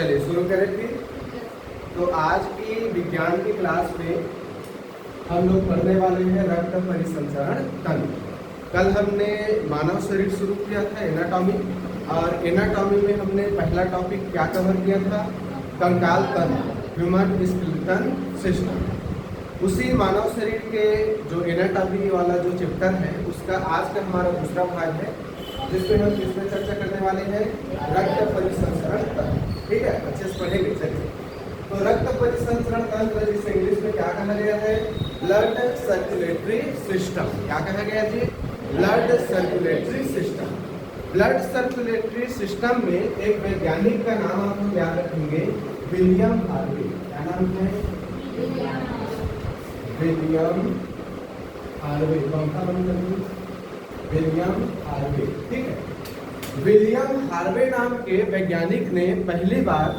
चलिए शुरू करें फिर। तो आज की विज्ञान की क्लास में हम लोग पढ़ने वाले हैं रक्त परिसंचरण तंत्र। कल हमने मानव शरीर शुरू किया था एनाटॉमी, और एनाटॉमी में हमने पहला टॉपिक क्या कवर किया था? कंकाल तंत्र, ह्यूमन स्केलेटन सिस्टम। उसी मानव शरीर के जो एनाटॉमी वाला जो चैप्टर है उसका आज का हमारा दूसरा भाग है, जिसमें हम किसमें चर्चा करने वाले हैं? रक्त परिसंचरण तंत्र। ठीक है, अच्छे से पढ़ेंगे। चलिए, तो रक्त परिसंचरण तंत्र जिसे इंग्लिश में क्या कहा गया है? Blood circulatory system. क्या कहा गया जी? Blood circulatory system. Blood circulatory system में एक वैज्ञानिक का नाम आप लोग याद रखेंगे, विलियम हार्वे। क्या नाम है? William Harvey. कौन सा नाम? William Harvey. ठीक है, विलियम हार्वे नाम के वैज्ञानिक ने पहली बार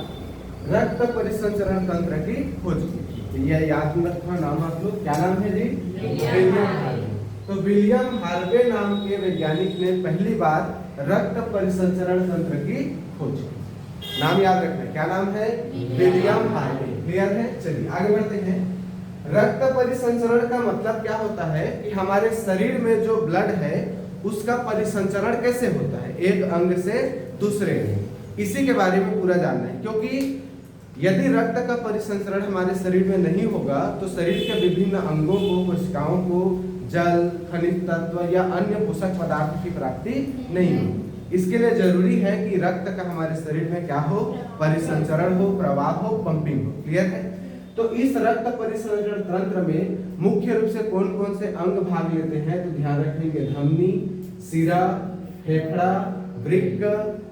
रक्त परिसंचरण तंत्र की खोज की। यह याद रखना नाम आप लोग। क्या नाम है जी? William Harvey. तो विलियम हार्वे नाम के वैज्ञानिक ने पहली बार रक्त परिसंचरण तंत्र की खोज की। नाम याद रखना, क्या नाम है? William Harvey. क्लियर है? चलिए आगे बढ़ते हैं। रक्त परिसंचरण का मतलब क्या होता है कि हमारे शरीर में जो ब्लड है उसका परिसंचरण कैसे होता है एक अंग से दूसरे में, इसी के बारे में पूरा जानना है। क्योंकि यदि रक्त का परिसंचरण हमारे शरीर में नहीं होगा तो शरीर के विभिन्न अंगों को, कोशिकाओं को जल, खनिज तत्व या अन्य पोषक पदार्थ की प्राप्ति नहीं होगी। इसके लिए जरूरी है कि रक्त का हमारे शरीर में क्या हो? परिसंचरण हो, प्रवाह हो, पंपिंग हो। क्लियर है? तो इस रक्त परिसंचरण तंत्र में मुख्य रूप से कौन कौन से अंग भाग लेते हैं? तो ध्यान रखेंगे, धमनी, शिरा, फेफड़ा, वृक्क,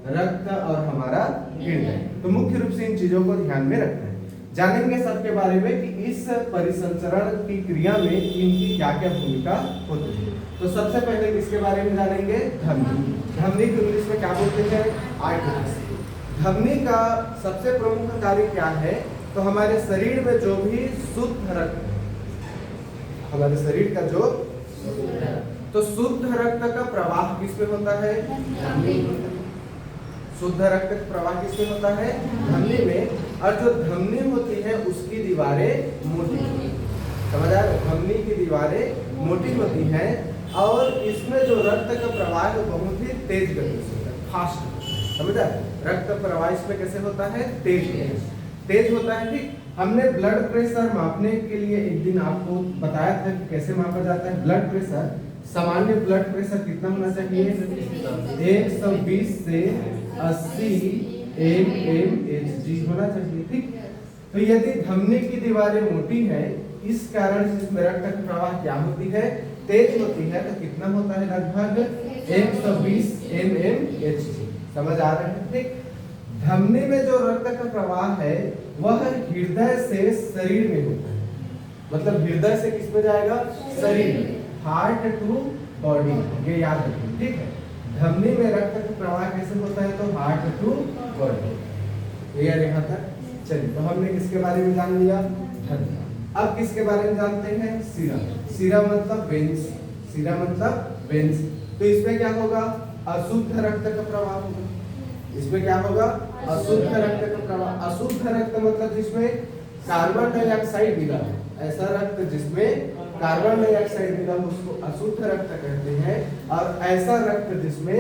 रक्त और हमारा हृदय। तो मुख्य रूप से इन चीजों को ध्यान में रखना है। जानेंगे सबके बारे में कि इस परिसंचरण की क्रिया में इनकी क्या क्या भूमिका होती है। तो सबसे पहले किसके बारे में जानेंगे? धमनी। धमनी को इंग्लिश में क्या बोलते हैं? आर्टरी। धमनी का सबसे प्रमुख कार्य क्या है? तो हमारे शरीर में जो भी शुद्ध रक्त, हमारे शरीर का जो तो शुद्ध रक्त का प्रवाह किसमें होता है? धमनी। शुद्ध रक्त का प्रवाह किसमें होता है? धमनी में। और जो धमनी होती है उसकी दीवारें मोटी होती हैं। समझ आ रहा है? धमनी की दीवारें मोटी होती हैं और इसमें जो रक्त का प्रवाह है बहुत ही तेज गति से होता है, फास्ट। समझ आ रहा है? रक्त प्रवाह इसमें कैसे होता है? तेज होता है। ठीक, हमने ब्लड प्रेशर मापने के लिए एक दिन आपको बताया था कि कैसे मापा जाता है ब्लड प्रेशर। सामान्य ब्लड प्रेशर कितना होना चाहिए? 120 से 80 mmHg होना चाहिए। ठीक, तो यदि धमनी की दीवारें मोटी है इस कारण से इसमें रक्त का प्रवाह क्या होती है? तेज होती है। तो कितना होता है? लगभग 120 mmHg। समझ आ रहा है? ठीक, धमनी में जो रक्त का प्रवाह है वह हृदय से शरीर में होता है। मतलब हृदय से किस में जाएगा? शरीर में। हार्ट टू बॉडी, ये याद रखिए। ठीक है, धमनी में रक्त का प्रवाह कैसे होता है? तो हार्ट टू बॉडी। क्लियर यहाँ तक? चलिए, तो हमने किसके बारे में जान लिया? धमनी। अब किसके बारे में जानते हैं? शिरा। शिरा मतलब वेन्स। शिरा मतलब वेन्स। तो इसमें क्या होगा? अशुद्ध रक्त का प्रवाह होगा। इसमें क्या होगा? अशुद्ध रक्त का प्रवाह। अशुद्ध रक्त मतलब जिसमें कार्बन डाइऑक्साइड मिला है, ऐसा रक्त जिसमें कार्बन डाइऑक्साइड मिला हो उसको अशुद्ध रक्त कहते हैं। और ऐसा रक्त जिसमें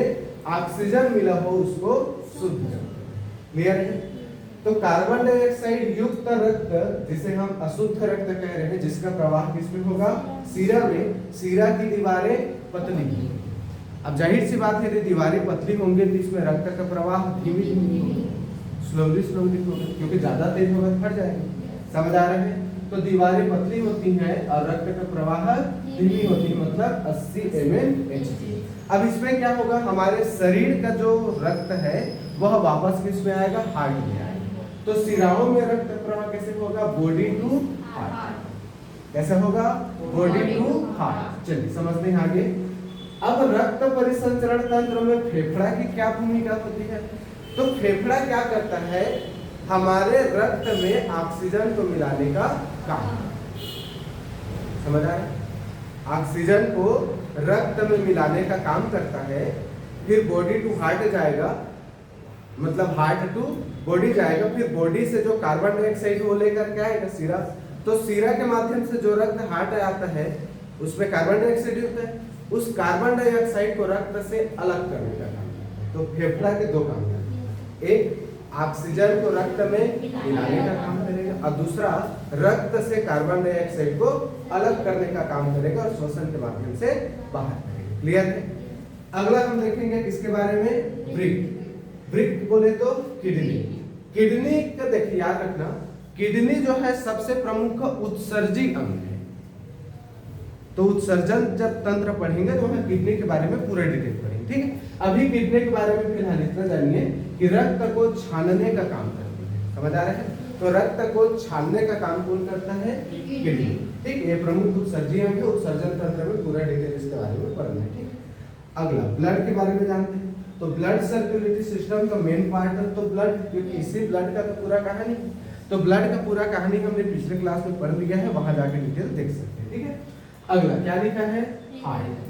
ऑक्सीजन मिला हो उसको शुद्ध रक्त। क्लियर है? तो कार्बन डाइऑक्साइड युक्त रक्त जिसे हम अशुद्ध रक्त कह रहे हैं, जिसका प्रवाह किसमें होगा? शिरा में। शिरा की दीवारें पतली होंगी। अब जाहिर सी बात है, यदि दीवारें पतली होंगे तो इसमें रक्त का प्रवाह धीमी होगा, स्लोली होगा, क्योंकि ज्यादा तेज होगा तो फट जाएंगे। समझ आ रहे हैं? तो दीवारें पतली होती हैं और रक्त का प्रवाह धीमी होती है, मतलब 80 mmHg। अब इसमें क्या होगा? हमारे शरीर का जो रक्त है वह वापस किस में आएगा? हार्ट में आएगा। तो शिराओं में रक्त प्रवाह कैसे होगा? Body to heart. कैसे होगा? Body to heart. चलिए समझते हैं आगे। अब रक्त परिसंचरण तंत्र में फेफड़ा की क्या भूमिका होती है? तो फेफड़ा क्या करता है? हमारे रक्त में ऑक्सीजन को मिलाने का काम। समझ आए? ऑक्सीजन को रक्त में मिलाने का काम करता है। फिर बॉडी टू हार्ट जाएगा, मतलब हार्ट टू बॉडी जाएगा, फिर बॉडी से जो कार्बन डाइऑक्साइड वो लेकर के आएगा सीरा, तो सीरा के माध्यम से जो रक्त हार्ट आता है उसमें कार्बन डाइऑक्साइड होता है, उस कार्बन डाइऑक्साइड को रक्त से अलग करने का काम करता है। तो फेफड़ा के दो काम करते हैं, एक ऑक्सीजन को रक्त में मिलाने का काम करेगा और दूसरा रक्त से कार्बन डाइऑक्साइड को अलग करने का काम करेगा और श्वसन के माध्यम से बाहर करेगा। क्लियर है? अगला हम देखेंगे किसके बारे में, वृक्क। वृक्क बोले तो किडनी। किडनी का देखिए याद रखना, किडनी जो है सबसे प्रमुख उत्सर्जी अंग है। तो उत्सर्जन जब तंत्र पढ़ेंगे तो हम किडनी के बारे में पूरा डिटेल पढ़ेंगे, ठीक है। अभी किडनी के बारे में फिलहाल इतना जानिए कि रक्त को छानने का काम करती है, समझ आ रहा है? तो रक्त को छानने का काम कौन करता है, किडनी, ठीक। ये प्रमुख उत्सर्जी अंग है, उत्सर्जन तंत्र में पूरा डिटेल इसके बारे में पढ़ना है, ठीक। अगला ब्लड के बारे में जानते हैं। तो ब्लड सर्कुलेटरी सिस्टम का मेन पार्ट है तो ब्लड, क्योंकि इसी ब्लड का तो पूरा कहानी, तो ब्लड का पूरा कहानी हमने पिछले क्लास में पढ़ लिया है, वहां जाके डिटेल देख सकते हैं, ठीक है। अगला क्या लिखा है, हार्ट।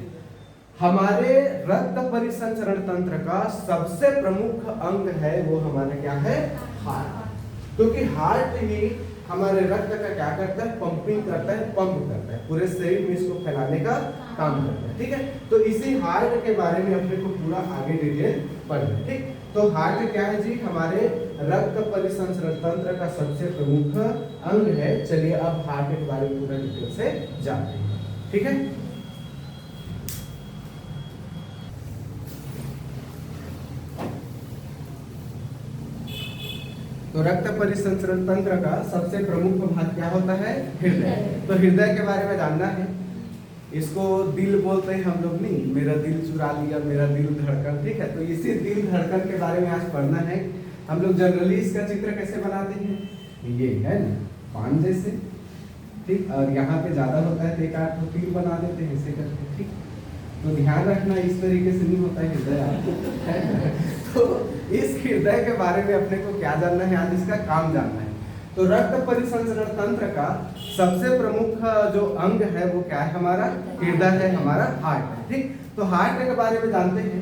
हमारे रक्त परिसंचरण तंत्र का सबसे प्रमुख अंग है वो हमारा क्या है, हार्ट। क्योंकि हार्ट ही हमारे रक्त का क्या करता है, पंपिंग करता है, पंप करता है, पूरे शरीर में इसको फैलाने का काम करता है, ठीक है। तो इसी हार्ट के बारे में अपने को पूरा आगे डिटेल पढ़ना है, ठीक। तो हार्ट क्या है जी, हमारे रक्त परिसंचरण तंत्र का सबसे प्रमुख अंग है। चलिए अब हार्ट के बारे में पूरा डिटेल से जानते हैं, ठीक है। तो रक्त परिसंचरण तंत्र का सबसे प्रमुख भाग क्या होता है, हृदय। तो हृदय के बारे में जानना है। इसको दिल बोलते हैं हम लोग, नहीं, मेरा दिल चुरा लिया, मेरा दिल धड़कन, ठीक है। तो इसी दिल धड़कन के बारे में आज पढ़ना है। हम लोग जनरली इसका चित्र कैसे बनाते हैं, ये है ना, पान जैसे, ठीक। और यहाँ पे ज्यादा होता है तो एक आठ तीर बना देते हैं ऐसे करके, ठीक। तो ध्यान रखना इस तरीके से नहीं होता है हृदय। तो इस हृदय के बारे में अपने को क्या जानना है, आज इसका काम जानना है। तो रक्त परिसंचरण तंत्र का सबसे प्रमुख जो अंग है वो क्या है, हमारा हृदय है, हमारा हार्ट है, ठीक। तो हार्ट के बारे में जानते हैं।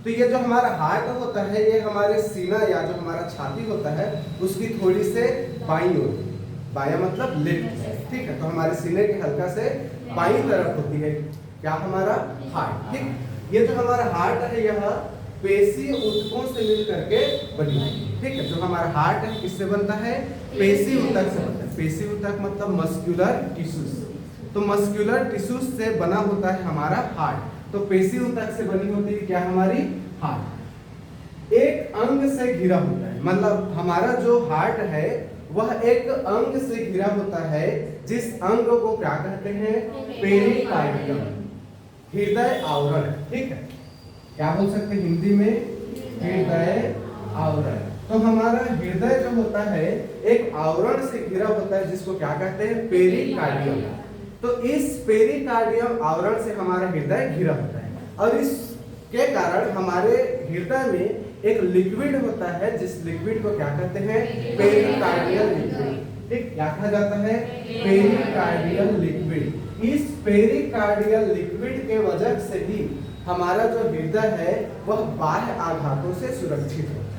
तो ये जो हमारा हार्ट होता है ये हमारे सीना या जो हमारा छाती होता है उसकी थोड़ी से बाईं ओर, बाया मतलब लेफ्ट, ठीक है। तो हमारे सीने के हल्का से बाईं तरफ होती है क्या, हमारा हार्ट, ठीक। ये जो हमारा हार्ट है यह पेशी ऊतकों से मिल करके बनी है, ठीक है। जो हमारा हार्ट है किससे बनता है, पेशी ऊतक से बनता है। पेशी ऊतक मतलब मस्कुलर टिश्यूज, तो मस्कुलर टिश्यूज से बना होता है हमारा हार्ट। तो पेशी ऊतक से बनी होती है क्या, हमारी हार्ट। एक अंग से घिरा होता है, मतलब हमारा जो हार्ट है वह एक अंग से घिरा होता है, जिस अंग को क्या कहते हैं, पेरिकार्डियम, हृदय आवरण, ठीक है। क्या बोल सकते हैं हिंदी में, हृदय आवरण। तो हमारा हृदय जो होता है एक आवरण से घिरा होता है जिसको क्या कहते हैं, पेरिकार्डियम। तो इस पेरिकार्डियम आवरण से हमारा हृदय घिरा होता है और इसके कारण हमारे हृदय में एक लिक्विड होता है जिस लिक्विड को क्या कहते हैं, पेरिकार्डियल लिक्विड, ठीक। क्या कहा जाता है, पेरिकार्डियल लिक्विड। इस पेरिकार्डियल लिक्विड के वजह से ही हमारा जो हृदय है वह बाह्य आघातों से सुरक्षित होता है।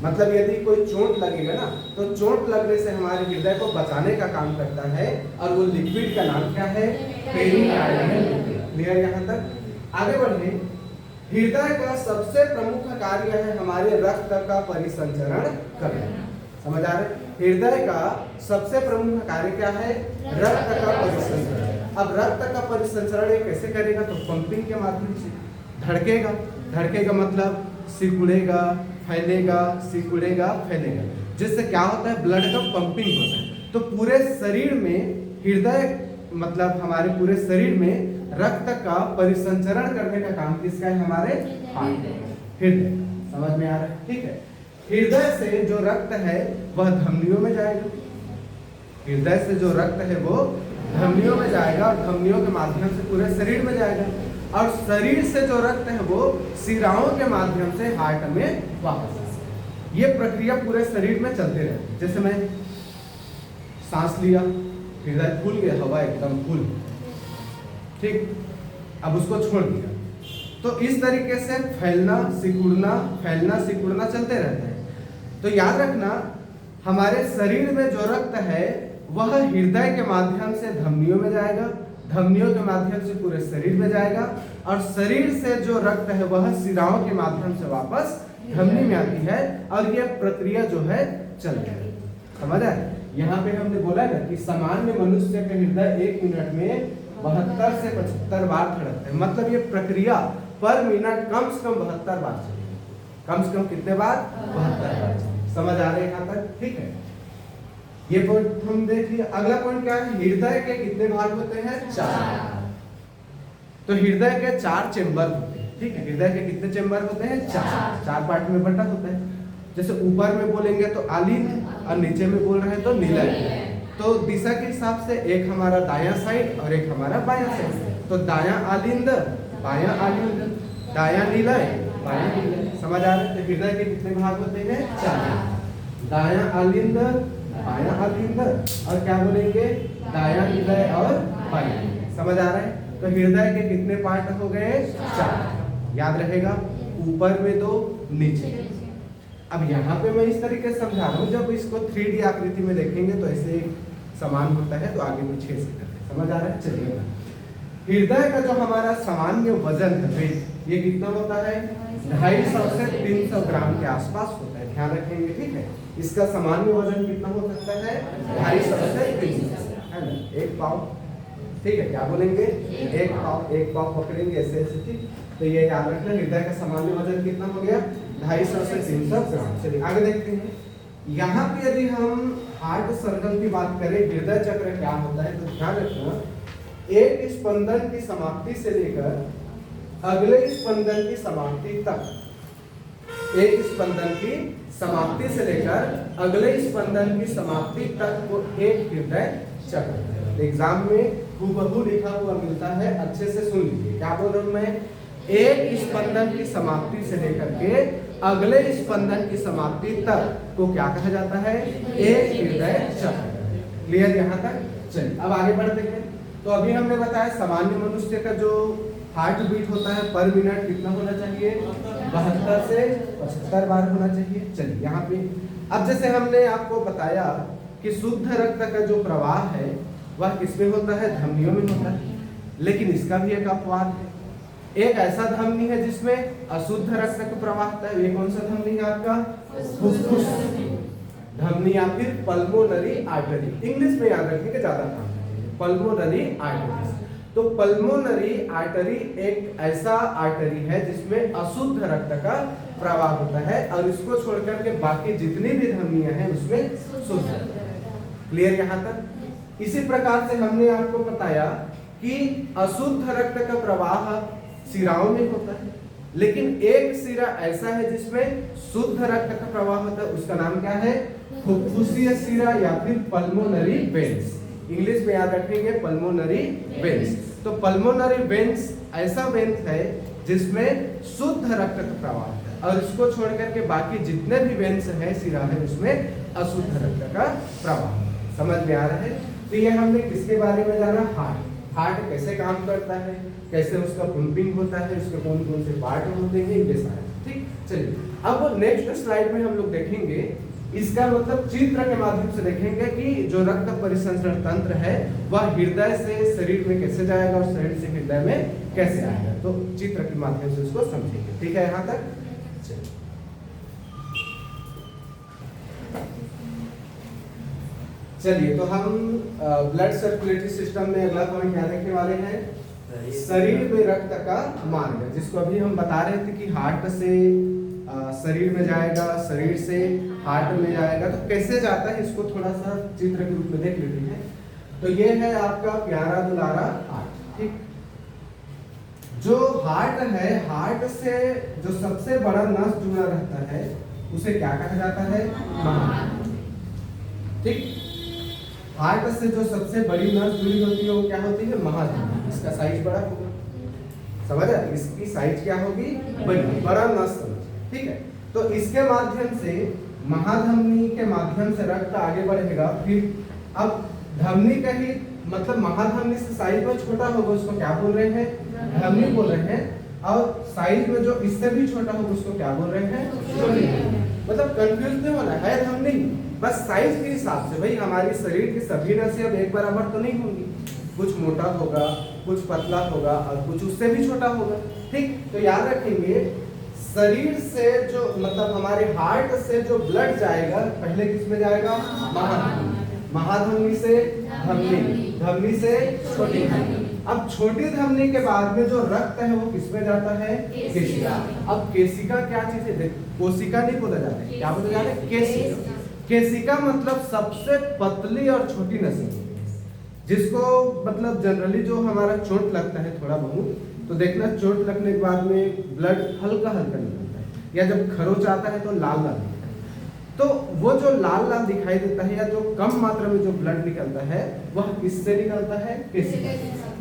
मतलब यदि कोई चोट लगेगा ना तो चोट लगने से हमारे हृदय को बचाने का काम करता है और वो लिक्विड का नाम क्या है, पेरिकार्डियल लिक्विड। क्लियर यहाँ तक? आगे बढ़े। हृदय का सबसे प्रमुख कार्य है हमारे रक्त का परिसंचरण करना। समझ आ रहे? हृदय का सबसे प्रमुख कार्य क्या है, रक्त का परिसंचरण। अब रक्त का परिसंचरण ये कैसे करेगा, तो पंपिंग के माध्यम से धड़केगा। धड़केगा मतलब सिकुड़ेगा, फैलेगा, सिकुड़ेगा, फैलेगा, जिससे क्या होता है, ब्लड का पंपिंग होता है। तो पूरे शरीर में हृदय मतलब हमारे पूरे शरीर में रक्त का परिसंचरण करने का काम किसका है, हमारे हार्ट, हृदय। समझ में आ रहा है? ठीक है। हृदय से जो रक्त है वह धमनियों में जाएगा। हृदय से जो रक्त है वो धमनियों में जाएगा और धमनियों के माध्यम से पूरे शरीर में जाएगा और शरीर से जो रक्त है वो शिराओं के माध्यम से हार्ट में वापस आएगा। ये प्रक्रिया पूरे शरीर में चलते रहती। जैसे मैं सांस लिया, हृदय फूल गया, हवा एकदम फूल, ठीक, अब उसको छोड़ दिया, तो इस तरीके से फैलना सिकुड़ना चलते रहता है। तो याद रखना, हमारे शरीर में जो रक्त है वह हृदय के माध्यम से धमनियों में जाएगा, धमनियों के माध्यम से पूरे शरीर में जाएगा, और शरीर से जो रक्त है वह शिराओं के माध्यम से वापस धमनी में आती है, और यह प्रक्रिया जो है चलती है। समझ आए? यहाँ पे हमने बोला ना कि सामान्य मनुष्य का हृदय 1 मिनट में 72 से 75 बार धड़कता है। मतलब ये प्रक्रिया पर मिनट कम से कम 72 बार चलेगी। कम से कम कितने बार? 72 बार चलेगी। समझ आ रहे हैं यहाँ तक? ठीक है, ये पॉइंट हम देख लिया। अगला पॉइंट क्या है? हृदय के कितने भाग होते हैं? 4। तो हृदय के 4 चेंबर होते हैं। ठीक है, हृदय के कितने चेंबर होते हैं? 4 पार्ट में बटा होता है। जैसे ऊपर में बोलेंगे तो आलिंद, और नीचे में बोल रहे हैं तो नीलय। तो दिशा के हिसाब से एक हमारा दायां साइड और एक हमारा बायां साइड। तो दायां आलिंद, बायां आलिंद, दायां नीलय, बायां नीलय। समझ आ रहा है? तो हृदय के कितने भाग होते हैं? 4। दायां आलिंद, बायां आलिंद, और क्या बोलेंगे? दायां नीलय और बायां नीलय। समझ आ रहा है? तो हृदय के कितने पार्ट हो गए? 4। याद रहेगा, ऊपर में 2, नीचे। अब यहाँ पे मैं इस तरीके से समझा रहा हूँ, जब इसको 3D आकृति में देखेंगे तो ऐसे समान होता है, तो आगे पीछे से करते हैं। समझ आ रहा है? चलिए, हृदय का जो हमारा सामान्य वजन है ये कितना होता है? 250 से 300 ग्राम के आसपास होता है। ध्यान रखेंगे, ठीक है। इसका सामान्य वजन कितना हो सकता है? 250 से 300, है ना? 1 पाव। ठीक है, क्या बोलेंगे? 1 पाव। 1 पाव पकड़ेंगे ऐसे ऐसे। ठीक, तो ये याद रखना, हृदय का सामान्य वजन कितना हो गया? 250 से 300 ग्राम। चलिए आगे देखते हैं। यहाँ पे यदि हम हार्ट सर्कल की बात करें, हृदय चक्र क्या होता है, तो ध्यान रखना, एक स्पंदन की समाप्ति से लेकर अगले स्पंदन की समाप्ति तक, एक स्पंदन की समाप्ति से लेकर अगले स्पंदन की समाप्ति तक को एक हृदय चक्र। एग्जाम में हूबहू लिखा हुआ मिलता है, अच्छे से सुन लीजिए। क्या बोल रहा हूं मैं? एक स्पंदन की समाप्ति से लेकर के अगले स्पंदन की समाप्ति तक को क्या कहा जाता है? एक हृदय चक्र। क्लियर यहाँ तक? चलिए अब आगे बढ़ते हैं। तो अभी हमने बताया सामान्य मनुष्य का जो हार्ट बीट होता है पर मिनट कितना होना चाहिए? 72 से 75 बार होना चाहिए। चलिए यहाँ पे अब जैसे हमने आपको बताया कि शुद्ध रक्त का जो प्रवाह है वह किसमें होता है? धमनियों में होता है। लेकिन इसका भी एक अपवाद है। एक ऐसा धमनी है जिसमें अशुद्ध रक्त का प्रवाह होता है। ये कौन सा धमनी है आपका? फुफ्फुस धमनी या फिर पल्मोनरी आर्टरी। इंग्लिश में याद रखिएगा, ज्यादा काम है। Pulmonary artery. तो पल्मोनरी आर्टरी एक ऐसा आर्टरी है जिसमें अशुद्ध रक्त का प्रवाह होता है, और इसको छोड़कर के बाकी जितनी भी धमनियां हैं उसमें शुद्ध रक्त है। क्लियर यहाँ तक? इसी प्रकार से हमने आपको बताया कि अशुद्ध रक्त का प्रवाह सिराओं में होता है, लेकिन एक सिरा ऐसा है जिसमें शुद्ध रक्त का प्रवाह होता है। उसका नाम क्या है? फुफ्फुसीय सिरा या फिर पल्मोनरी वेन्स। इंग्लिश में याद रखेंगे, पल्मोनरी वेन्स। तो पल्मोनरी वेन्स ऐसा वेन्स है जिसमें शुद्ध रक्त का प्रवाह है, और इसको छोड़ करके बाकी जितने भी वेन्स है, सिरा है, उसमें अशुद्ध रक्त का प्रवाह। समझ में आ रहा है? तो ये हमने किसके बारे में जाना? हार्ट। हार्ट कैसे काम करता है, कैसे उसका पंपिंग होता है, उसके कौन कौन से पार्ट होते हैं, ये सारे। ठीक, चलिए अब नेक्स्ट स्लाइड में हम लोग देखेंगे, इसका मतलब चित्र के माध्यम से देखेंगे कि जो रक्त परिसंचरण तंत्र है वह हृदय से शरीर में कैसे जाएगा और शरीर से हृदय में कैसे आएगा। तो चित्र के माध्यम से उसको समझेंगे। ठीक है यहाँ तक? चलिए तो हम ब्लड सर्कुलेटरी सिस्टम में अगला पॉइंट क्या देखने वाले हैं? शरीर में रक्त का मार्ग, जिसको अभी हम बता रहे थे कि हार्ट से शरीर में जाएगा, शरीर से हार्ट में जाएगा। तो कैसे जाता है इसको थोड़ा सा चित्र के रूप में देख लेते हैं। तो ये है आपका प्यारा दुलारा हार्ट। ठीक, जो हार्ट है, हार्ट से जो सबसे बड़ा नस जुड़ा रहता है उसे क्या कहा जाता है? महाधमनी। ठीक, हार्ट से जो सबसे बड़ी नस जुड़ी होती है वो क्या होती है? महाधमनी। इसका साइज बड़ा होगा, समझ आए? इसकी साइज क्या होगी? बड़ी, बड़ा नस। ठीक है, तो इसके माध्यम से, महाधमनी के माध्यम से रक्त आगे बढ़ेगा। फिर अब धमनी का ही मतलब महाधमनी से साइज में छोटा होगा उसको क्या बोल रहे हैं? धमनी बोल रहे हैं। और साइज में जो इससे भी छोटा होगा उसको क्या बोल रहे हैं? छोटी। मतलब कंफ्यूज नहीं होना है धमनी, बस साइज के हिसाब से। भाई हमारी शरीर की सभी नसें अब एक बराबर तो नहीं होंगी, कुछ मोटा होगा, कुछ पतला होगा और कुछ उससे भी छोटा होगा। ठीक, तो याद रखेंगे शरीर से जो मतलब हमारे हार्ट से जो ब्लड जाएगा पहले किस में जाएगा? महाधमनी, महाधमनी से धमनी, धमनी से छोटी धमनी। अब छोटी धमनी के बाद में जो रक्त है वो किस में जाता है? केशिका। अब केशिका क्या चीज है? कोशिका नहीं बोला जाता है, क्या बोला जाता है? केशिका। केशिका मतलब सबसे पतली और छोटी नसें, जिसको मतलब जनरली जो हमारा चोट लगता है थोड़ा बहुत, तो देखना चोट लगने के बाद में ब्लड हल्का हल्का निकलता है, या जब खरोच आता है तो लाल लाल दिखता है। तो वो जो लाल लाल दिखाई देता है या जो कम मात्रा में जो ब्लड निकलता है वह किससे निकलता है? केशिका।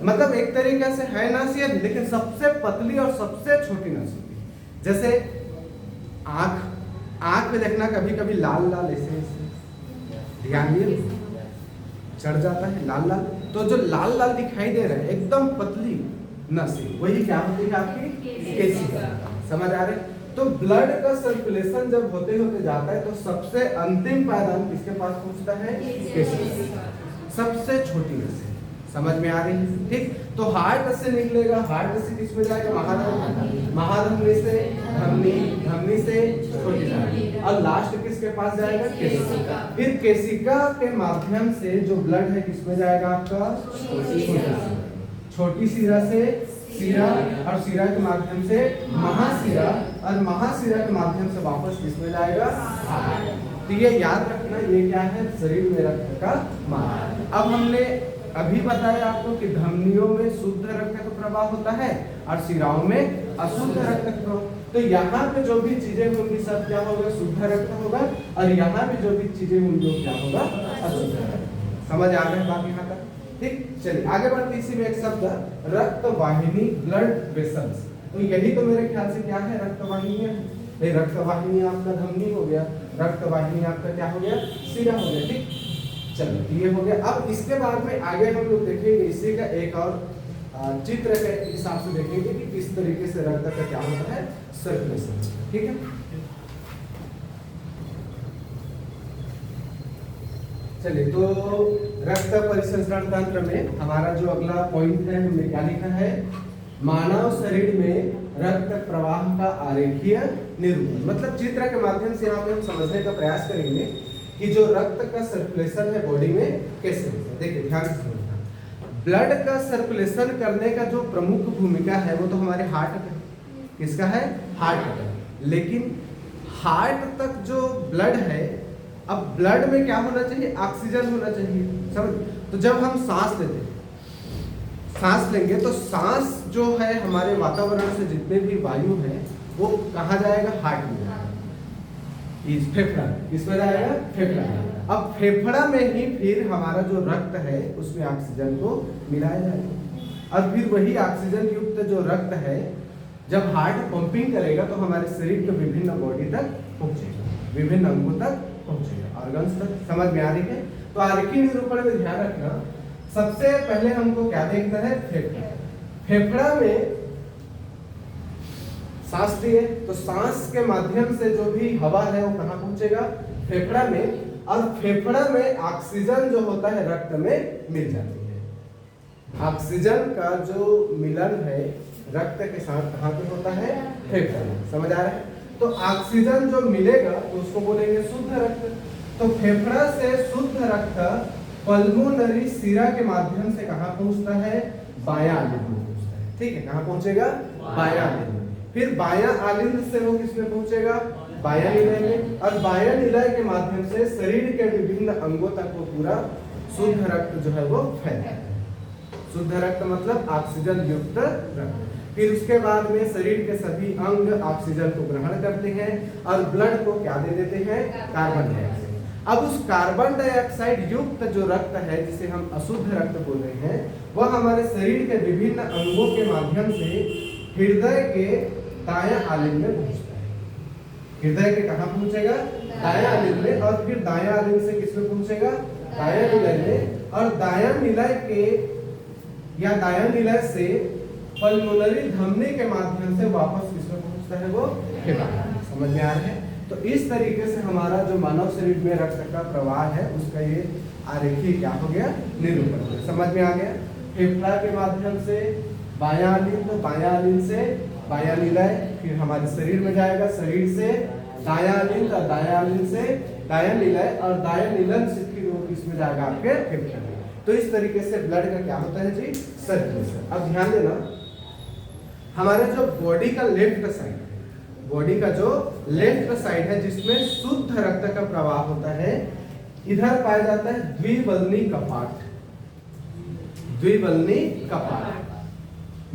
मतलब एक तरीके से है नस ये, लेकिन सबसे पतली और सबसे छोटी नस होती है। जैसे आंख, आंख में देखना कभी कभी लाल लाल ऐसे ध्यान दिए चढ़ जाता है लाल लाल, तो जो लाल लाल दिखाई दे रहा है एकदम पतली नस, वही क्या होती है? आपकी केशिका। समझ आ रहे? तो ब्लड का सर्कुलेशन जब होते होते जाता है तो सबसे अंतिम पायदान किसके पास पहुंचता है? केशिका, सबसे छोटी नस। समझ में आ रही है? ठीक, तो हार्ट से निकलेगा, हार्ट से किस में जाएगा? महाधमनी, महाधमनी से धमनी, धमनी से छोटी धमनी, और लास्ट किसके पास जाएगा? केशिका। फिर केशिका के माध्यम से जो ब्लड है किस में जाएगा? आपका छोटी शिरा से शिरा, और शिरा के माध्यम से महाशिरा, और महाशिरा के माध्यम से वापस किस में जाएगा? हार्ट। तो ये याद रखना, ये क्या है? शरीर में रक्त का मान। अब हमने अभी बताया आपको कि धमनियों में शुद्ध रक्त का प्रवाह होता है और शिराओं में अशुद्ध रक्त का प्रवाह। तो यहाँ पे जो भी चीजें होंगी सब क्या होगा? शुद्ध रक्त होगा, और यहाँ पे जो भी चीजें होंगी वो क्या होगा? अशुद्ध रक्त। समझ आ रहे हैं बात यहाँ तक? ठीक, चलिए आगे बढ़ते। इसी में एक शब्द रक्त वाहिनी, ब्लड वेसल्स। तो यही तो मेरे ख्याल से क्या है? रक्त वाहिनी है। रक्त वाहिनी आपका धमनी हो गया, रक्त वाहिनी आपका क्या हो गया? शिरा हो गया। ठीक, चलो ये हो गया। अब इसके बाद में आगे हम लोग देखेंगे इसी का एक और चित्र के हिसाब से देखेंगे कि किस तरीके से रक्त का क्या होता है? सर्कुलेशन। ठीक है, चलिए तो रक्त परिसंचरण तंत्र में हमारा जो अगला पॉइंट है हमने क्या लिखा है? मानव शरीर में रक्त प्रवाह का आरेखीय निरूपण। मतलब चित्र के माध्यम से यहाँ पे हम समझने का प्रयास करेंगे कि जो रक्त का सर्कुलेशन है बॉडी में कैसे होता है। देखिए ध्यान से समझना, ब्लड का सर्कुलेशन करने का जो प्रमुख भूमिका है वो तो हमारे हार्ट का, किसका है? हार्ट का। लेकिन हार्ट तक जो ब्लड है, अब ब्लड में क्या होना चाहिए? ऑक्सीजन होना चाहिए। समझ? तो जब हम सांस लेते हैं, सांस लेंगे तो सांस जो है हमारे वातावरण से जितने भी वायु है वो कहाँ जाएगा? हार्ट में जाएगा, इस फेफड़ा, किसमें जाएगा? फेफड़ा। अब फेफड़ा में ही फिर हमारा जो रक्त है उसमें ऑक्सीजन को मिलाया जाएगा, और फिर वही ऑक्सीजन युक्त जो रक्त है जब हार्ट पंपिंग करेगा तो हमारे शरीर के विभिन्न बॉडी तक पहुंचेगा, विभिन्न अंगों तक पहुंचेगा, ऑर्गन्स तक। समझ में आ रही है? तो आरेखीय निरूपण में ध्यान रखना, सबसे पहले हमको क्या देखना है? फेफड़ा। फेफड़ा में सांस लिए तो सांस के माध्यम से जो भी हवा है वो कहाँ पहुंचेगा? फेफड़ा में, और फेफड़ा में ऑक्सीजन जो होता है रक्त में मिल जाती है। ऑक्सीजन का जो मिलन है रक्त के साथ कहाँ पे होता है? फेफड़ा में। समझ आ रहा है? तो ऑक्सीजन जो मिलेगा तो उसको बोलेंगे शुद्ध रक्त। तो फेफड़ा से शुद्ध रक्त पल्मोनरी शिरा के माध्यम से कहाँ पहुंचता है? बायां आलिंद में पहुंचता है। ठीक है, कहाँ पहुंचेगा? बायां आलिंद में। फिर बायां आलिंद से वो किसमें पहुंचेगा? बायां निलय में, और बायां निलय के माध्यम से शरीर के विभिन्न अंगों तक वो पूरा शुद्ध रक्त जो है वो फैलता है। शुद्ध रक्त मतलब ऑक्सीजन युक्त रक्त। फिर उसके बाद में शरीर के सभी अंग ऑक्सीजन को ग्रहण करते हैं और ब्लड को क्या दे देते हैं? Carbon dioxide. अब उस कार्बन डाइऑक्साइड युक्त जो रक्त है जिसे हम अशुद्ध रक्त बोल रहे हैं, वह हमारे शरीर के विभिन्न अंगों के माध्यम से हृदय के दायां आलिंद में पहुंचता है। हृदय के कहाँ पहुंचेगा? दायां आलिंद में, और फिर दायां आलिंद से किसमें पहुंचेगा? दायां निलय में, और दायां निलय के या दायां निलय से पल्मोनरी धमनी के माध्यम से वापस किसमें पहुंचता है? वो फेफड़ा। समझ में आ रहा है? तो इस तरीके से हमारा जो मानव शरीर में रक्त का प्रवाह है उसका ये आरेखीय क्या हो गया, निरूपण हो गया। समझ में आ गया। फेफड़ा के माध्यम से बायां अलिंद से बायां निलय, फिर हमारे शरीर में जाएगा, शरीर से दायां अलिंद और दायां अलिंद से दायां निलय और दायां निलन से फिर वो इसमें जाएगा आपके फेफड़े में। तो इस तरीके से ब्लड का क्या होता है जी, सर्कुलेशन। अब ध्यान देना, हमारे जो बॉडी का लेफ्ट साइड, बॉडी का जो लेफ्ट साइड है जिसमें शुद्ध रक्त का प्रवाह होता है, इधर पाया जाता है द्विबल्नी कपाट। द्विबल्नी कपाट,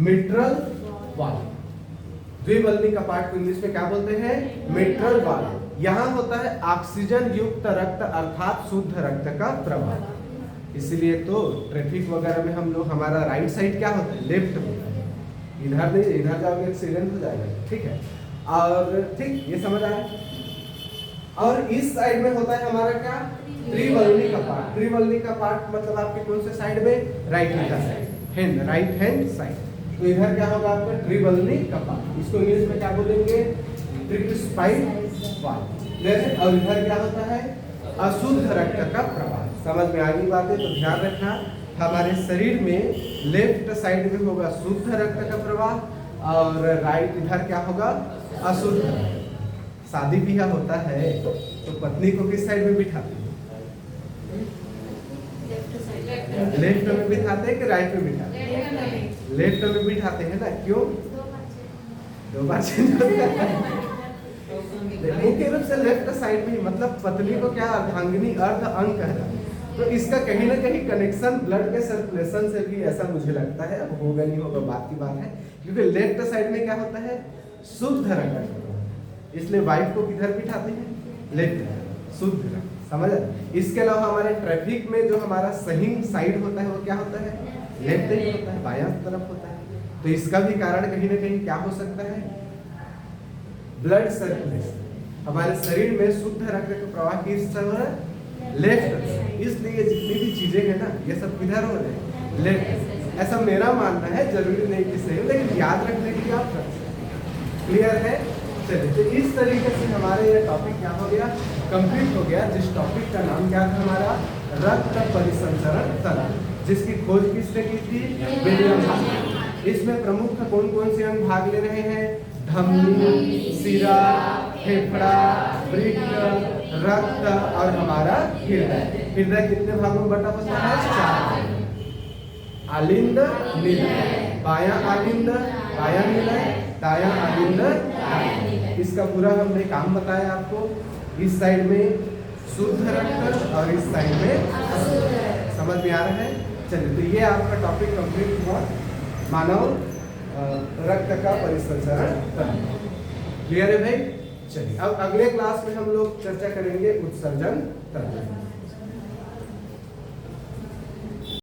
मिट्रल वॉल। द्विबल्नी कपाट को इंग्लिश में क्या बोलते हैं, मिट्रल वॉल। यहाँ होता है ऑक्सीजन युक्त रक्त अर्थात शुद्ध रक्त का प्रवाह। इसलिए तो ट्रैफिक वगैरह में हम लोग, हमारा राइट साइड क्या होता है, लेफ्ट होता है। इधर नहीं, इधर जाओगे एक्सीडेंट हो जाएगा, ठीक है। और ठीक ये समझ आया। और इस साइड में होता है हमारा क्या, त्रिबल्नी कपाट। त्रिबल्नी कपाट मतलब आपके कौन से साइड में, right hand side, hand, right hand side. तो इधर क्या होगा आपका त्रिबल्नी कपाट, इसको इंग्लिश में क्या बोलेंगे, ट्रिप्सिड वॉल। और इधर क्या होता है, अशुद्ध रक्त का प्रवाह। समझ में आ गई बातें। तो ध्यान रखना, हमारे शरीर में लेफ्ट साइड में होगा शुद्ध रक्त का प्रवाह और राइट इधर क्या होगा, अशुद्ध। शादी ब्याह होता है तो पत्नी को किस साइड में बिठाते हैं, लेफ्ट में बिठाते हैं कि राइट में बिठाते हैं, लेफ्ट में बिठाते हैं ना। क्यों, दो बार चेंज होता है। मुख्य रूप से लेफ्ट साइड में, मतलब पत्नी को क्या अर्धांगिनी, अर्ध अंग कहता है। तो इसका कहीं ना कहीं कनेक्शन ब्लड के सर्कुलेशन से भी, ऐसा मुझे लगता है। अब होगा नहीं होगा बात की बात है, क्योंकि लेफ्ट साइड में क्या होता है, शुद्ध रक्त, इसलिए वाइफ को किधर बिठाते हैं, लेफ्ट, शुद्ध रक्त। समझ। इसके अलावा हमारे ट्रैफिक में जो हमारा सही साइड होता है वो क्या होता है, लेफ्ट ही होता है, बायां तरफ होता है। तो इसका भी कारण कहीं ना कहीं क्या हो सकता है, ब्लड सर्कुलेशन। हमारे शरीर में शुद्ध रक्त का प्रवाह किस तरफ, लेफ्ट। इसलिए जितनी भी चीजें हैं ना, ये सब किधर हो रहे हैं, लेफ्ट। ऐसा मेरा मानना है, जरूरी नहीं कि सही, लेकिन याद रखने के लिए आप रख सकते। क्लियर है। चलिए, तो इस तरीके से हमारे ये टॉपिक क्या हो गया, कंप्लीट हो गया। जिस टॉपिक का नाम क्या था हमारा, रक्त परिसंचरण तरंग, जिसकी खोज किसने की थी, विलियम हार्वे। इसमें प्रमुख कौन कौन से अंग भाग ले रहे हैं, धमनी, सिरा, फेफड़ा, वृक्क, रक्त और हमारा हृदय। हृदय कितने भागों में बटा होता है, 4। आलिंद, निलय, बायां आलिंद, बायां निलय, दायां आलिंद। इसका पूरा हमने काम बताया आपको। इस साइड में शुद्ध रक्त और इस साइड में अशुद्ध रक्त। समझ में आ रहा है। चलिए, तो ये आपका टॉपिक कंप्लीट हुआ, मानव रक्त का परिसंचरण तरंग। क्लियर है भाई। चलिए, अब अगले क्लास में हम लोग चर्चा करेंगे उत्सर्जन तरंग।